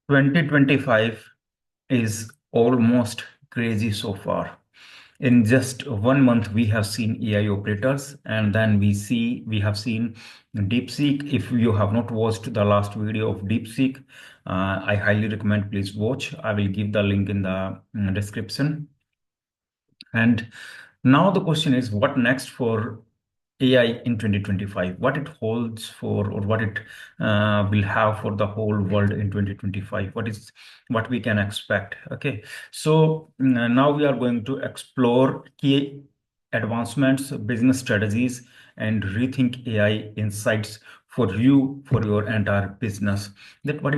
2025 is almost crazy so far. In just 1 month, we have seen AI operators, and then we have seen DeepSeek. If you have not watched the last video of DeepSeek, I highly recommend please watch. I will give the link in the description. And now the question is, what next for AI in 2025? What it holds for, or what it will have for the whole world in 2025? What we can expect? Okay, so now we are going to explore key advancements, business strategies, and rethink AI insights for you for your entire business. That what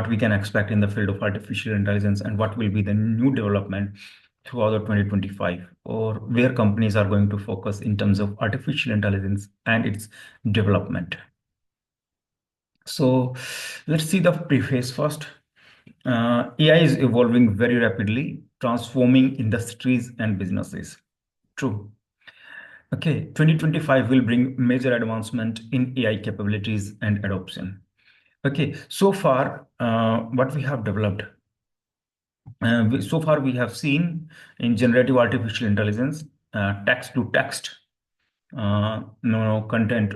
we can expect in the field of artificial intelligence, and what will be the new development throughout the 2025, or where companies are going to focus in terms of artificial intelligence and its development. So let's see the preface first. AI is evolving very rapidly, transforming industries and businesses. True. Okay, 2025 will bring major advancement in AI capabilities and adoption. Okay, so far, what we have developed, so far we have seen in generative artificial intelligence, text to text, content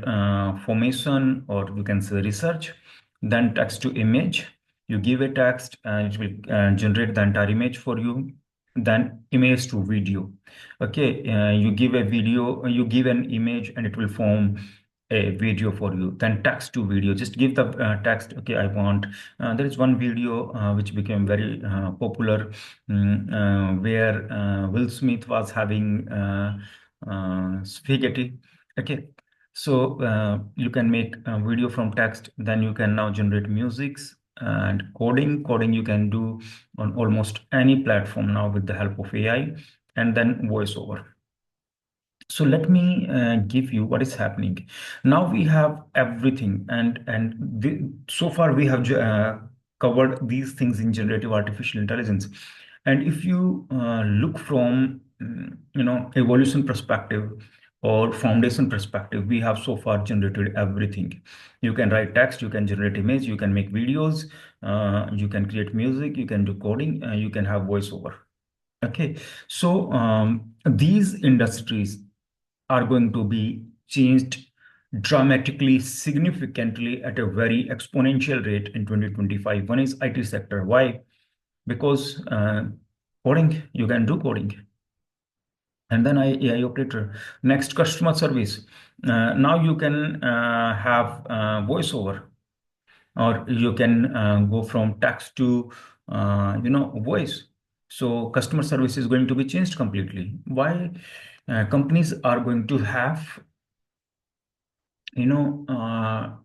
formation, or you can say research, then text to image. You give a text and it will generate the entire image for you. Then image to video. Okay, you give a video, you give an image and it will form a video for you. Then text to video, just give the text. Okay, I want, there is one video which became very popular, where Will Smith was having spaghetti. Okay, so you can make a video from text, then you can now generate musics and coding you can do on almost any platform now with the help of AI, and then voiceover. So let me give you what is happening. Now we have everything, and so far we have covered these things in generative artificial intelligence. And if you look from evolution perspective or foundation perspective, we have so far generated everything. You can write text, you can generate image, you can make videos, you can create music, you can do coding, you can have voiceover. Okay, so these industries are going to be changed dramatically, significantly at a very exponential rate in 2025. One is IT sector. Why? Because coding, you can do coding. And then AI operator. Next, customer service. Now you can have voiceover, or you can go from text to voice. So customer service is going to be changed completely. Why? Companies are going to have AI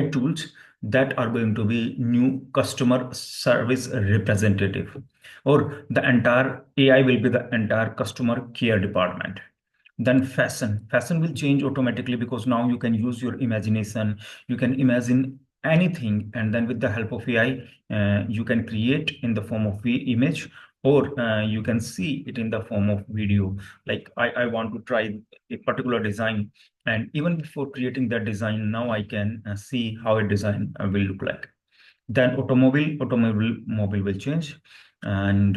tools that are going to be new customer service representative, or the entire AI will be the entire customer care department. Then fashion will change automatically, because now you can use your imagination, you can imagine anything, and then with the help of AI, you can create in the form of image, or you can see it in the form of video. Like I want to try a particular design, and even before creating that design, now I can see how a design will look like. Then automobile will change, and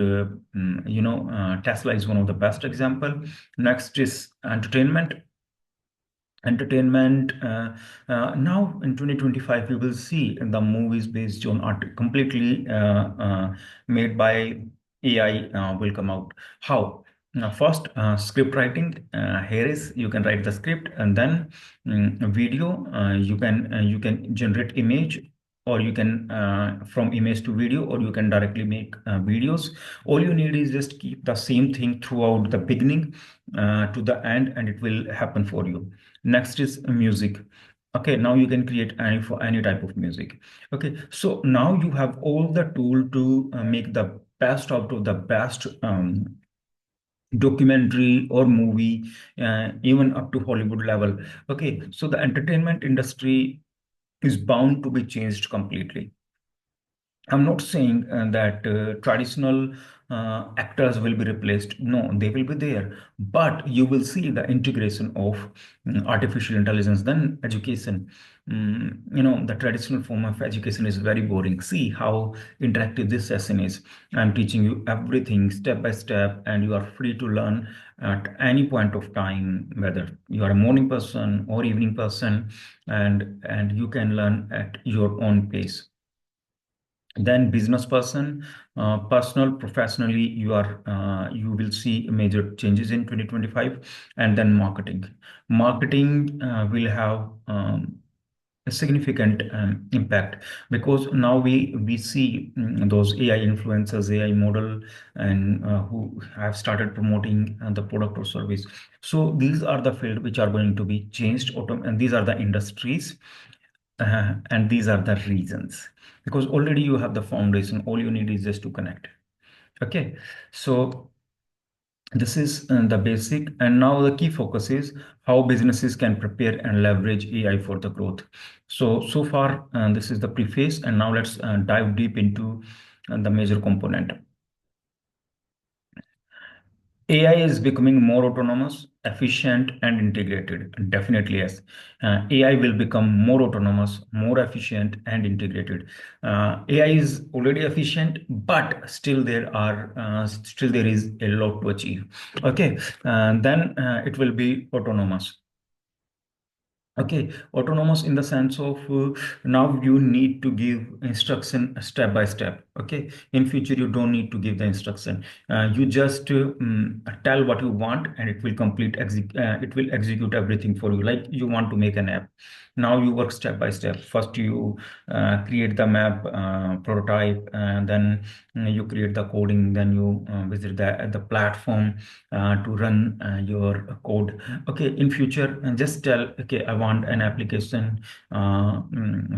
Tesla is one of the best example. Next is entertainment. Now in 2025 we will see the movies based on art completely made by AI will come out. How? First, script writing. Here is, you can write the script, and then video. You can generate image, or you can from image to video, or you can directly make videos. All you need is just keep the same thing throughout the beginning to the end, and it will happen for you. Next is music. Okay, now you can create any type of music. Okay, so now you have all the tool to make the best out of the best documentary or movie, even up to Hollywood level. Okay, so the entertainment industry is bound to be changed completely. I'm not saying that traditional actors will be replaced. No, they will be there. But you will see the integration of artificial intelligence, then education. The traditional form of education is very boring. See how interactive this session is. I'm teaching you everything step by step, and you are free to learn at any point of time, whether you are a morning person or evening person, and you can learn at your own pace. Then business person, personal, professionally, you will see major changes in 2025. And then marketing will have a significant impact, because now we see those AI influencers, AI model, and who have started promoting the product or service. So these are the field which are going to be changed and these are the industries, and these are the reasons, because already you have the foundation. All you need is just to connect. Okay, so this is the basic, and now the key focus is how businesses can prepare and leverage AI for the growth. So far, this is the preface, and now let's dive deep into the major component. AI is becoming more autonomous, efficient, and integrated. Definitely, yes. AI will become more autonomous, more efficient, and integrated. AI is already efficient, but still there is a lot to achieve. Okay, then it will be autonomous. Okay, autonomous in the sense of now you need to give instruction step by step. Okay, in future you don't need to give the instruction. You just tell what you want, and it will it will execute everything for you. Like you want to make an app, now you work step by step. First you create the map prototype, and then you create the coding. Then you visit the platform to run your code. Okay, in future, and just tell, okay, I want an application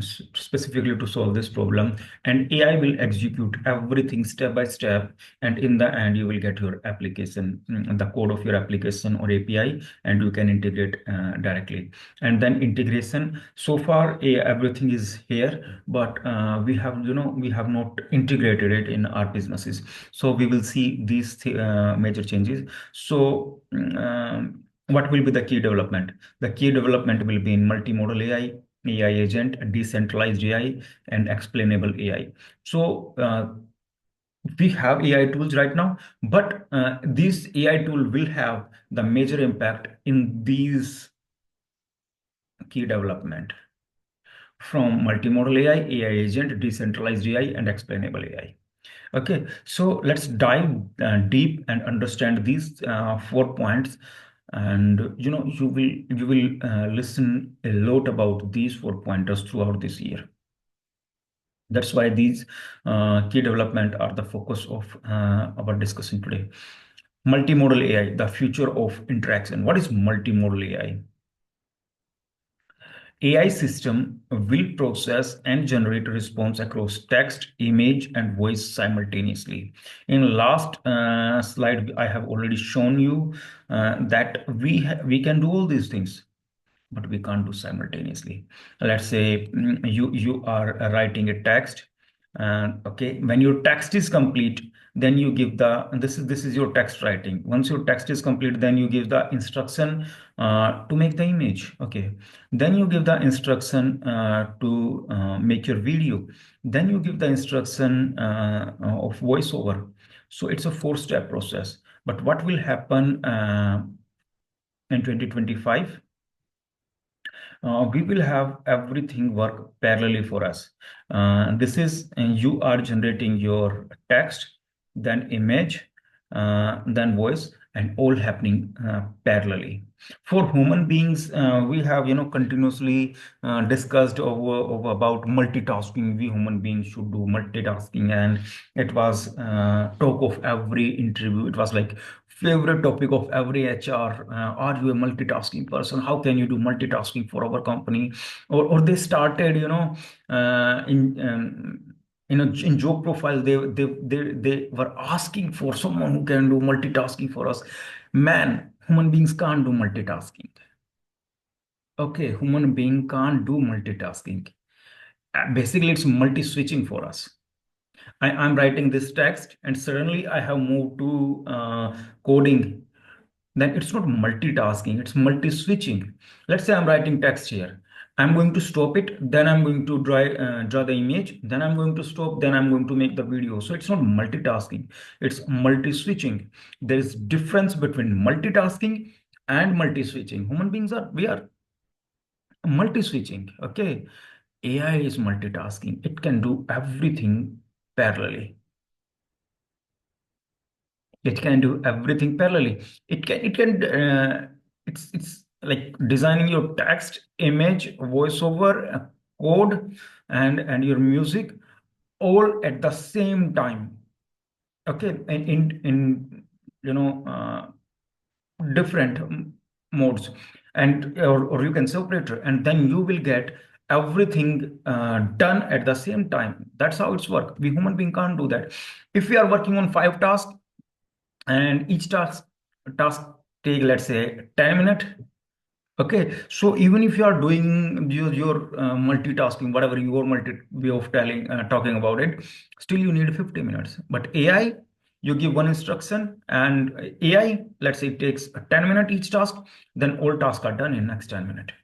specifically to solve this problem, and AI will execute everything step by step, and in the end you will get your application, the code of your application or API, and you can integrate directly. And then integration, so far everything is here, but we have not integrated it in our businesses. So we will see these major changes. So what will be the key development? The key development will be in multimodal AI, AI agent, decentralized AI, and explainable AI. So we have AI tools right now, but this AI tool will have the major impact in these key development, from multimodal AI, AI agent, decentralized AI, and explainable AI. Okay, so let's dive deep and understand these 4 points. And you will listen a lot about these 4 pointers throughout this year. That's why these key development are the focus of our discussion today. Multimodal AI, the future of interaction. What is multimodal AI? AI system will process and generate a response across text, image, and voice simultaneously. In last slide, I have already shown you that we can do all these things, but we can't do simultaneously. Let's say you are writing a text, and okay, when your text is complete, then you give the this is your text writing. Once your text is complete, then you give the instruction to make the image. Okay, then you give the instruction to make your video. Then you give the instruction of voiceover. So it's a four-step process. But what will happen in 2025? We will have everything work parallelly for us. This is you are generating your text, then image, then voice, and all happening parallelly. For human beings, we have continuously discussed over about multitasking. We human beings should do multitasking, and it was talk of every interview. It was like favorite topic of every HR. Are you a multitasking person? How can you do multitasking for our company? Or they started, in job profile, they were asking for someone who can do multitasking for us. Man, human beings can't do multitasking. Okay, human being can't do multitasking. Basically, it's multi-switching for us. I'm writing this text and suddenly I have moved to coding, then it's not multitasking, it's multi-switching. Let's say I'm writing text here. I'm going to stop it, then I'm going to draw the image, then I'm going to stop, then I'm going to make the video. So it's not multitasking, it's multi-switching. There is difference between multitasking and multi-switching. Human beings we are multi-switching. Okay. AI is multitasking. It can do everything parallelly. It can do everything parallelly. It's like designing your text, image, voiceover, code, and your music all at the same time. Okay, in different modes, and or you can say operator, and then you will get everything done at the same time. That's how it's work. We human being can't do that. If we are working on 5 tasks and each task take, let's say, 10 minutes. Okay, so even if you are doing your multitasking, whatever your multi way of telling talking about it, still you need 50 minutes. But AI, you give one instruction, and AI, let's say, it takes 10 minutes each task, then all tasks are done in next 10 minutes.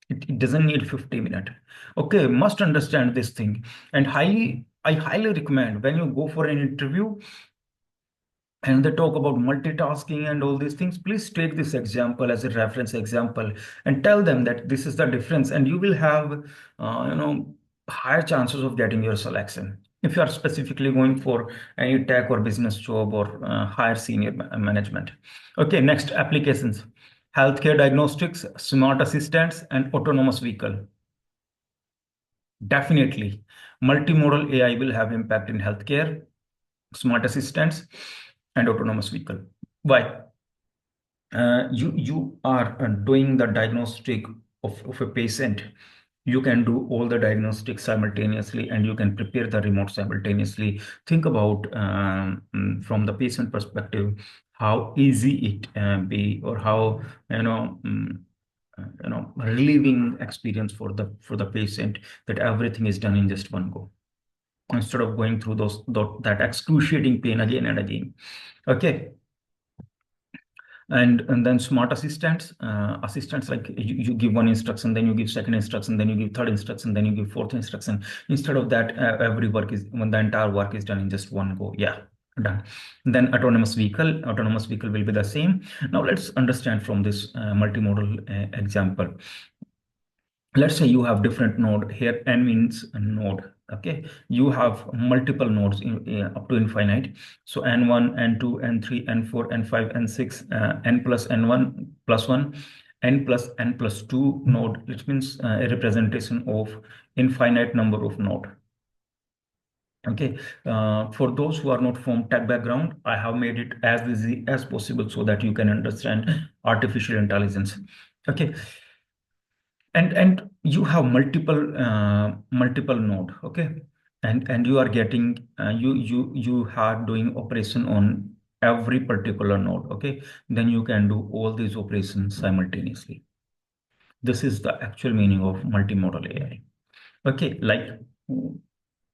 It doesn't need 50 minutes. Okay, must understand this thing. And I highly recommend, when you go for an interview and they talk about multitasking and all these things, please take this example as a reference example and tell them that this is the difference, and you will have higher chances of getting your selection if you are specifically going for any tech or business job or higher senior management. Okay, next, applications: healthcare diagnostics, smart assistants, and autonomous vehicle. Definitely multimodal AI will have impact in healthcare, smart assistants, and autonomous vehicle. Why? You are doing the diagnostic of a patient. You can do all the diagnostics simultaneously, and you can prepare the remote simultaneously. Think about from the patient perspective, how easy it be, or how relieving experience for the patient, that everything is done in just one go, instead of going through that excruciating pain again and again. Okay. And then smart assistants, like you give one instruction, then you give second instruction, then you give third instruction, then you give fourth instruction. Instead of that, every work is when the entire work is done in just one go. Yeah, done. Then autonomous vehicle will be the same. Now let's understand from this multimodal example. Let's say you have different node here. N means a node. Okay, you have multiple nodes up to infinite. So n1, n2, n3, n4, n5, n6, n plus n1 plus 1, n plus n plus 2 node, which means a representation of infinite number of node. Okay, for those who are not from tech background, I have made it as easy as possible so that you can understand artificial intelligence. Okay, and you have multiple node. Okay, and you are getting you are doing operation on every particular node. Okay, then you can do all these operations simultaneously. This is the actual meaning of multimodal AI. Okay, like,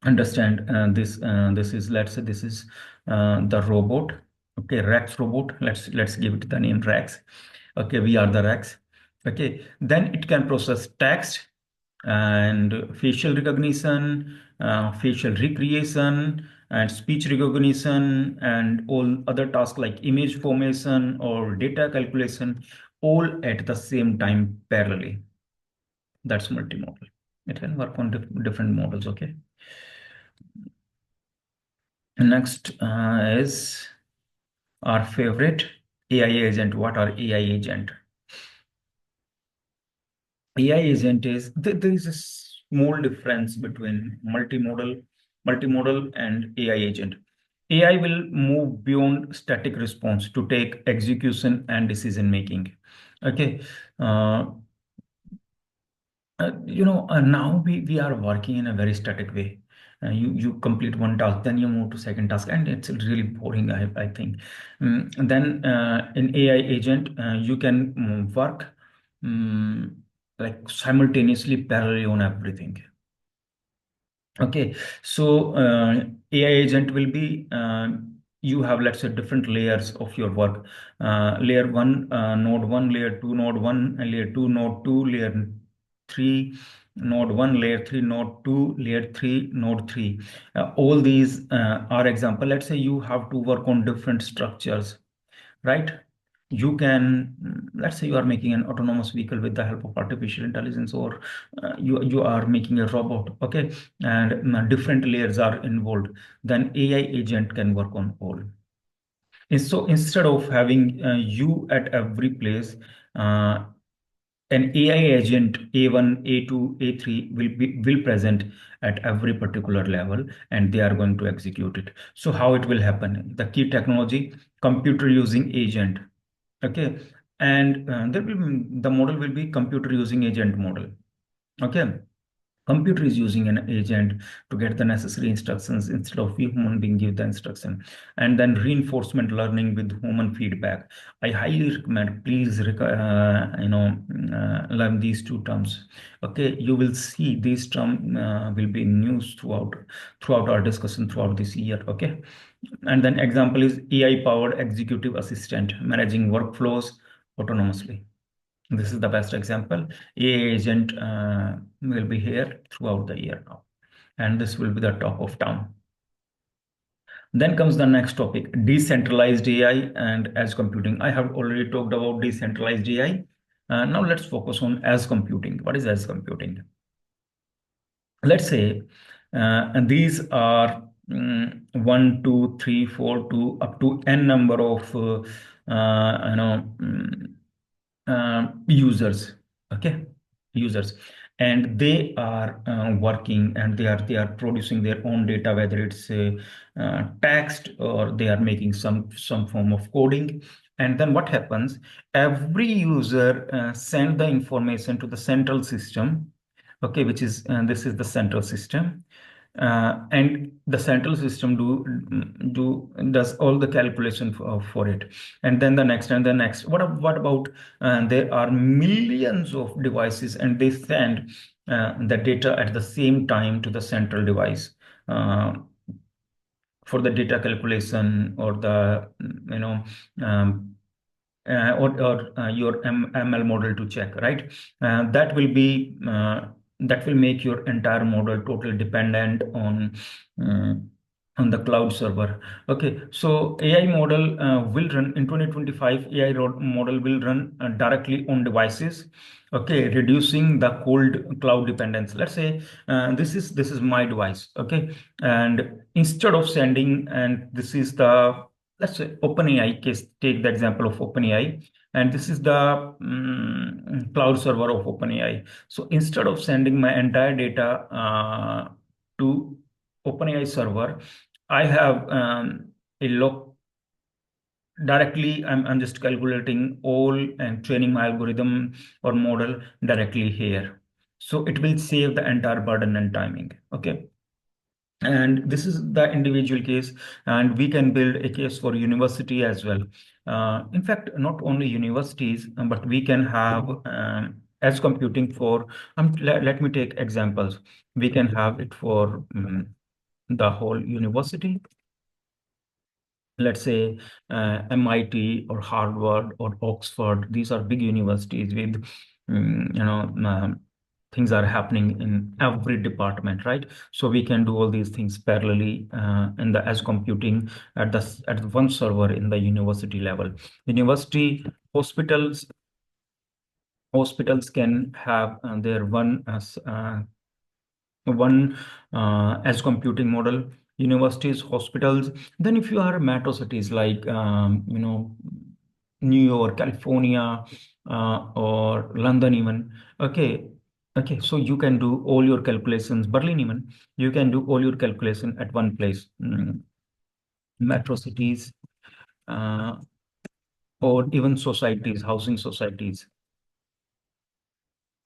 understand this is, let's say, this is the robot. Okay, Rex robot. Let's give it the name Rex. Okay, we are the Rex. Okay, then it can process text and facial recognition, facial recreation, and speech recognition, and all other tasks like image formation or data calculation, all at the same time parallelly. That's multimodal. It can work on different models. Okay. Next is our favorite, AI agent. What are AI agent? AI agent is there is a small difference between multimodal and AI agent. AI will move beyond static response to take execution and decision making. Okay. Uh, now we are working in a very static way. You complete one task, then you move to second task, and it's really boring, I think. And then in AI agent, you can work like simultaneously, parallelly on everything. Okay, so AI agent will be you have, let's say, different layers of your work. Layer one, node one, layer two, node one, layer two, node two, layer three, node one, layer three, node two, layer three, node three. All these are example. Let's say you have to work on different structures, right? You can, let's say you are making an autonomous vehicle with the help of artificial intelligence, or you are making a robot, okay, and different layers are involved. Then AI agent can work on all. And so instead of having you at every place, uh, an AI agent A1, A2, A3 will present at every particular level, and they are going to execute it. So how it will happen? The key technology: computer using agent. Okay, and the model will be computer using agent model. Okay, computer is using an agent to get the necessary instructions instead of human being give the instruction. And then reinforcement learning with human feedback. I highly recommend, please learn these two terms. Okay, you will see these term will be in news throughout our discussion throughout this year. Okay, and then example is AI powered executive assistant managing workflows autonomously. This is the best example. AI agent will be here throughout the year now, and this will be the top of town. Then comes the next topic: decentralized AI and edge computing. I have already talked about decentralized AI. Now let's focus on edge computing. What is edge computing? Let's say, and these are 1, 2, 3, 4, 2, up to n number of users. Okay, users, and they are working, and they are producing their own data, whether it's text, or they are making some form of coding. And then what happens? Every user send the information to the central system. Okay, which is, this is the central system, and the central system does all the calculation for it. And then the next and the next. What about, there are millions of devices, and they send the data at the same time to the central device uh, for the data calculation, or the um, or your ML model to check, right? That will make your entire model totally dependent uh, on the cloud server. Okay, so AI model will run in 2025. Model will run directly on devices. Okay, reducing the cold cloud dependence. Let's say this is my device. Okay, and instead of sending, and this is the, let's say, OpenAI case, take the example of OpenAI, and this is the cloud server of OpenAI. So instead of sending my entire data to OpenAI server, I have a loc directly. I'm just calculating all and training my algorithm or model directly here. So it will save the entire burden and timing. Okay, and this is the individual case, and we can build a case for university as well. In fact, not only universities, but we can have edge computing for, let me take examples. We can have it for the whole university. Let's say MIT or Harvard or Oxford. These are big universities with, things are happening in every department, right? So we can do all these things parallelly in the edge computing at the one server in the university level. University hospitals can have their one edge computing model. Universities, hospitals. Then if you are metro cities like New York, California, or London even. Okay, okay, so you can do all your calculations. Berlin even, you can do all your calculation at one place. Metro cities, uh, or even societies, housing societies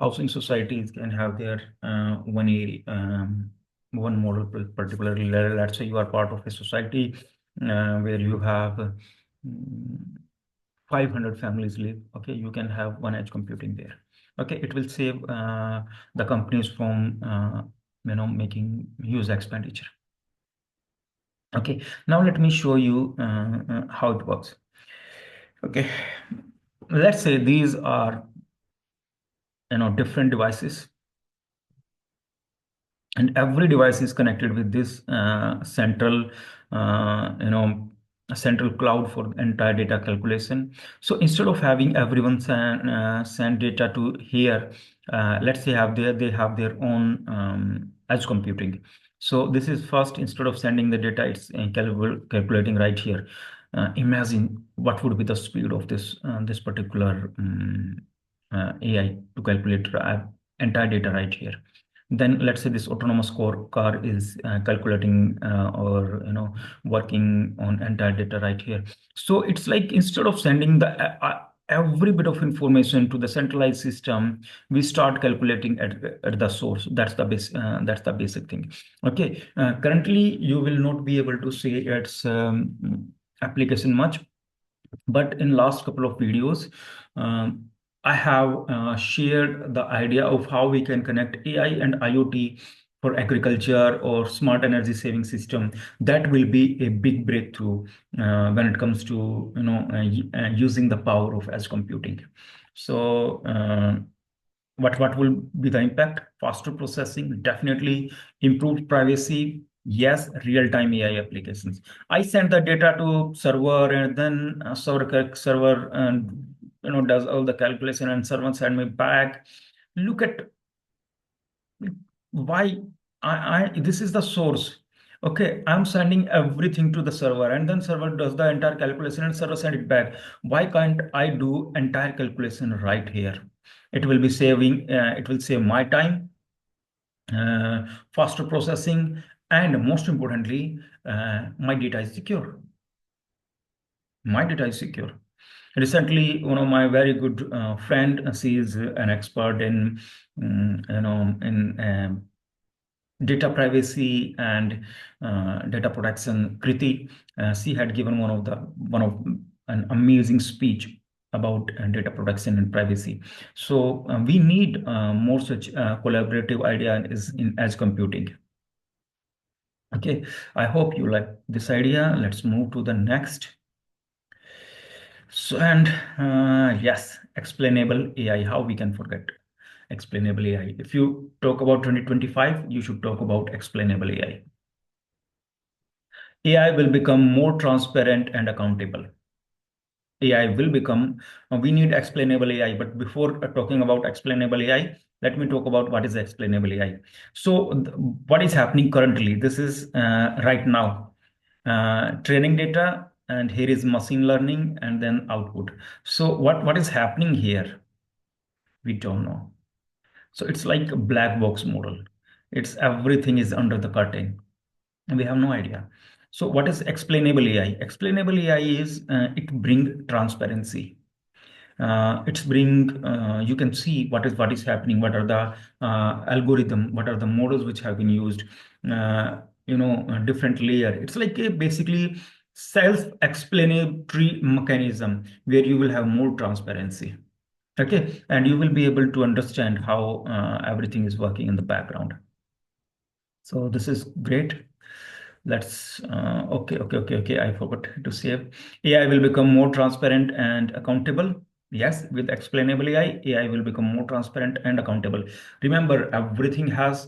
can have their one model, particularly. Let's say you are part of a society where you have 500 families live. Okay, you can have one edge computing there. Okay, it will save the companies from making huge expenditure. Okay, now let me show you how it works. Okay, let's say these are different devices, and every device is connected with this central central cloud for entire data calculation. So instead of having everyone send data to here, let's say they have their own edge computing. So this is first, instead of sending the data, it's calculating right here. Imagine what would be the speed of this particular AI to calculate entire data right here. Then let's say this autonomous car is calculating or working on entire data right here. So it's like, instead of sending the every bit of information to the centralized system, we start calculating at the source. That's the basic thing. Okay, currently you will not be able to see its application much, but in last couple of videos, I have shared the idea of how we can connect AI and IoT for agriculture or smart energy saving system. That will be a big breakthrough when it comes to using the power of edge computing. So what will be the impact? Faster processing, definitely. Improved privacy, yes. Real-time AI applications. I send the data to server, and then server and does all the calculation, and server send me back. Look at why I this is the source. Okay, I'm sending everything to the server, and then server does the entire calculation, and server send it back. Why can't I do entire calculation right here? It will be saving, it will save my time, faster processing, and most importantly, my data is secure. My data is secure. Recently, one of my very good friend, she is an expert in, in data privacy and data protection. Kriti, she had given one of an amazing speech about data protection and privacy. So we need more such collaborative idea is in edge computing. Okay, I hope you like this idea. Let's move to the next. So, and yes, explainable AI. How we can forget explainable AI? If you talk about 2025, you should talk about explainable AI. AI will become more transparent and accountable. AI will become, we need explainable AI. But before talking about explainable AI, let me talk about what is explainable AI. So, what is happening currently? This is right now training data, and here is machine learning, and then output. So, what is happening here? We don't know. So, it's like a black box model. It's everything is under the curtain. We have no idea. So what is explainable AI? Explainable AI is it bring transparency. It's bring you can see what is happening, what are the algorithm, what are the models which have been used, different layer. It's like a basically self-explanatory mechanism where you will have more transparency. Okay, and you will be able to understand how everything is working in the background. So this is great. Let's okay, I forgot to save. AI will become more transparent and accountable. Yes, with explainable AI will become more transparent and accountable. Remember, everything has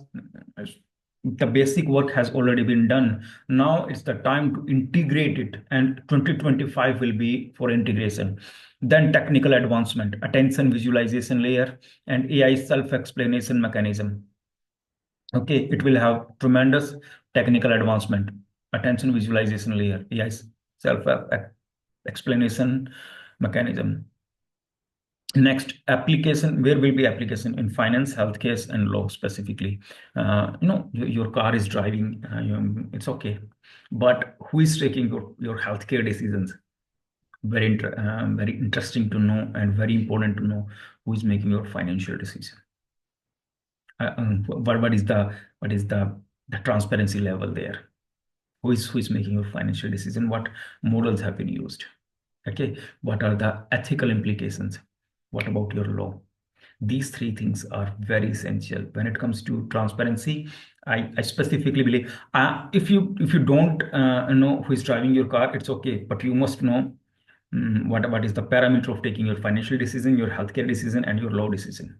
the basic work has already been done. Now it's the time to integrate it, and 2025 will be for integration. Then technical advancement, attention visualization layer, and AI self-explanation mechanism. Okay, it will have tremendous technical advancement, attention visualization layer, AI self explanation mechanism. Next, application. Where will be application? In finance, healthcare, and law specifically. Your car is driving, it's okay, but who is taking your healthcare decisions? Very interesting to know, and very important to know who is making your financial decision. What is the transparency level there? Who is making your financial decision? What models have been used? Okay, what are the ethical implications? What about your law? These three things are very essential when it comes to transparency. I specifically believe if you don't know who is driving your car, it's okay, but you must know what is the parameter of taking your financial decision, your healthcare decision, and your law decision.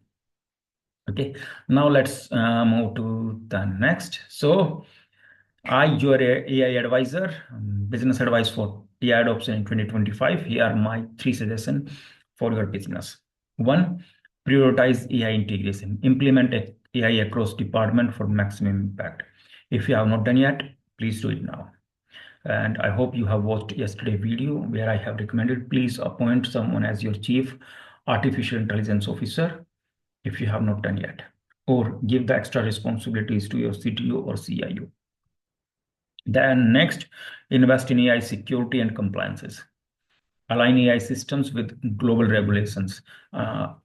Okay, now let's move to the next. So your AI advisor, business advice for AI adoption in 2025. Here are my three suggestions for your business. One, prioritize AI integration. Implement AI across department for maximum impact. If you have not done yet, please do it now. And I hope you have watched yesterday video where I have recommended please appoint someone as your chief artificial intelligence officer if you have not done yet, or give the extra responsibilities to your CTO or CIO. Then next, invest in AI security and compliances. Align AI systems with global regulations.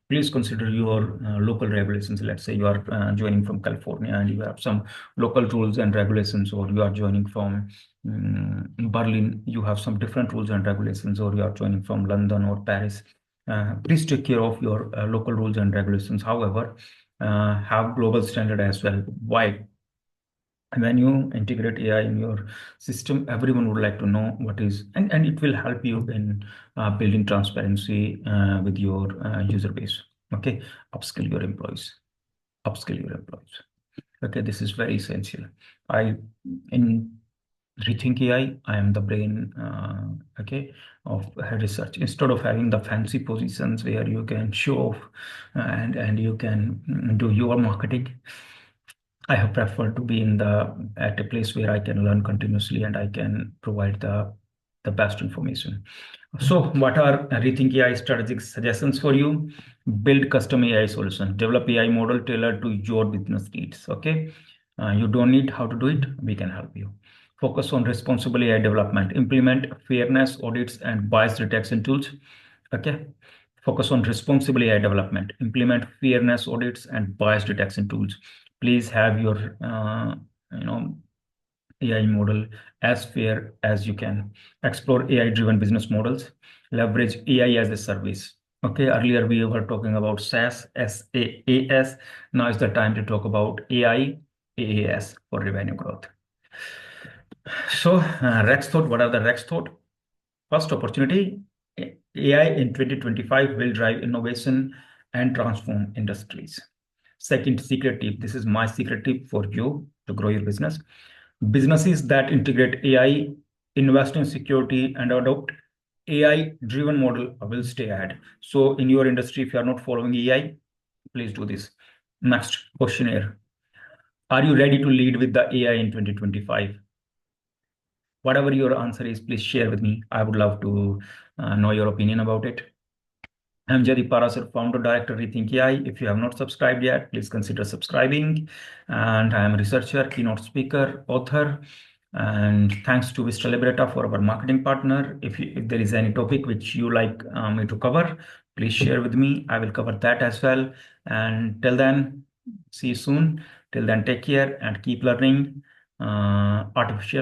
Please consider your local regulations. Let's say you are joining from California and you have some local rules and regulations, or you are joining from Berlin, you have some different rules and regulations, or you are joining from London or Paris. Please take care of your local rules and regulations. However, have global standard as well. Why? When you integrate AI in your system, everyone would like to know what is, and it will help you in building transparency with your user base. Okay, upskill your employees, upskill your employees. Okay, this is very essential. In ReThynk AI, I am the brain, okay, of research. Instead of having the fancy positions where you can show off and you can do your marketing, I have preferred to be at a place where I can learn continuously and I can provide the best information. So, what are ReThynk AI strategic suggestions for you? Build custom AI solution. Develop AI model tailored to your business needs. Okay, you don't need how to do it. We can help you. Focus on responsible AI development. Implement fairness audits and bias detection tools. Okay. Focus on responsible AI development. Implement fairness audits and bias detection tools. Please have your AI model as fair as you can. Explore AI-driven business models. Leverage AI as a service. Okay, earlier we were talking about SaaS, SaaS. Now is the time to talk about AI, AAS for revenue growth. So, Rex thought, what are the Rex thought? First opportunity, AI in 2025 will drive innovation and transform industries. Second secret tip, this is my secret tip for you to grow your business. Businesses that integrate AI, invest in security, and adopt AI-driven model will stay ahead. So in your industry, if you are not following AI, please do this. Next questionnaire. Are you ready to lead with the AI in 2025? Whatever your answer is, please share with me. I would love to know your opinion about it. I'm Jaideep Parashar, founder, director, ReThynk AI. If you have not subscribed yet, please consider subscribing. And I am a researcher, keynote speaker, author. And thanks to Vista Libreta for our marketing partner. If there is any topic which you like me to cover, please share with me. I will cover that as well. And till then, see you soon. Till then, take care and keep learning artificial